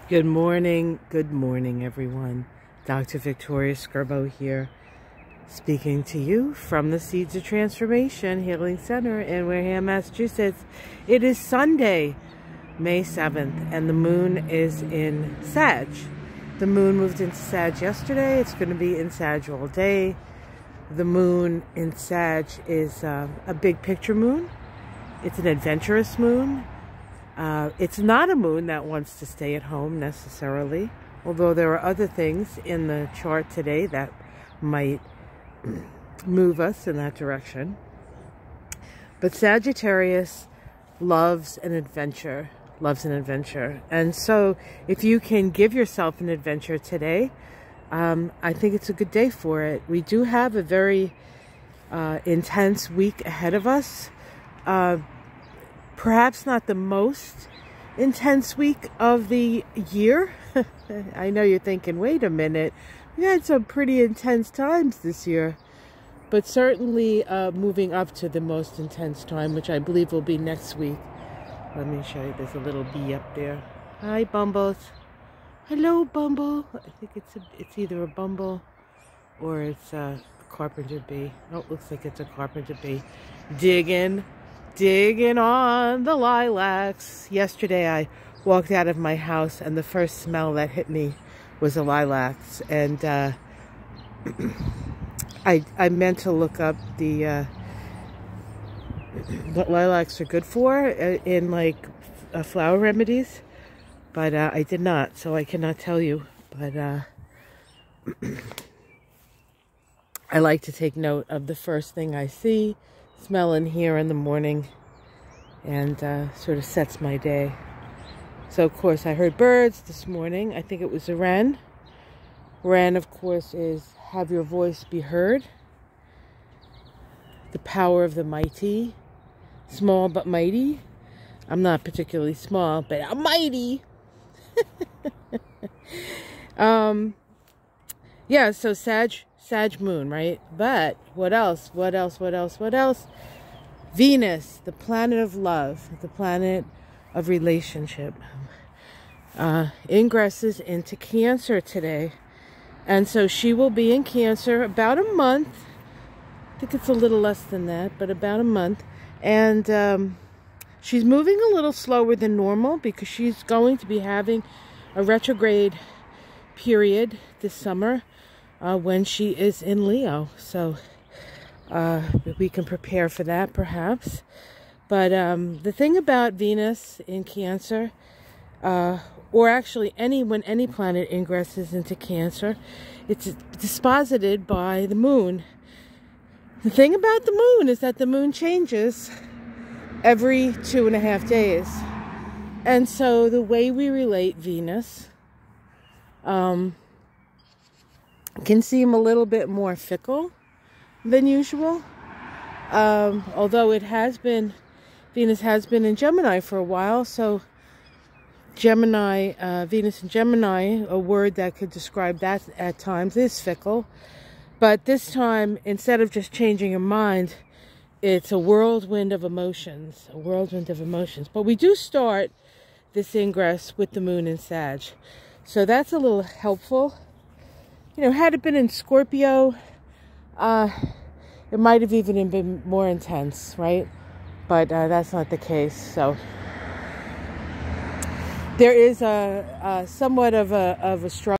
Good morning everyone. Dr. Victoria Skirbo here, speaking to you from the Seeds of Transformation Healing Center in Wareham, Massachusetts. It is Sunday, May 7th, and the moon is in Sag. The moon moved into Sag yesterday. It's going to be in Sag all day. The moon in Sag is a big picture moon. It's an adventurous moon. It's not a moon that wants to stay at home necessarily, although there are other things in the chart today that might move us in that direction. But Sagittarius loves an adventure, And so if you can give yourself an adventure today, I think it's a good day for it. We do have a very intense week ahead of us. Perhaps not the most intense week of the year. I know you're thinking, wait a minute, we had some pretty intense times this year. But certainly moving up to the most intense time, which I believe will be next week. Let me show you, there's a little bee up there. Hi, Bumbles. Hello, Bumble. I think it's either a Bumble or it's a carpenter bee. Oh, it looks like it's a carpenter bee. Digging on the lilacs. Yesterday I walked out of my house and the first smell that hit me was the lilacs, and I meant to look up the what lilacs are good for in like flower remedies, but I did not, so I cannot tell you. But I like to take note of the first thing I see, smell, and hear in the morning, and sort of sets my day. So of course I heard birds this morning. I think it was a wren. Wren, of course, is have your voice be heard. The power of the mighty. Small but mighty. I'm not particularly small, but I'm mighty. Yeah, so Sag moon, right? But what else? Venus, the planet of love, the planet of relationship, ingresses into Cancer today. And so she will be in Cancer about a month. I think it's a little less than that, but about a month. And she's moving a little slower than normal because she's going to be having a retrograde period this summer when she is in Leo. So we can prepare for that perhaps. But the thing about Venus in Cancer, or actually when any planet ingresses into Cancer, it's disposited by the moon. The thing about the moon is that the moon changes every 2.5 days. And so the way we relate Venus can seem a little bit more fickle than usual. Although Venus has been in Gemini for a while, so Gemini, Venus in Gemini, a word that could describe that at times, is fickle. But this time, instead of just changing your mind, it's a whirlwind of emotions, But we do start this ingress with the moon in Sag. So that's a little helpful. You know, had it been in Scorpio, it might have even been more intense, right? But that's not the case. So there is a somewhat of a struggle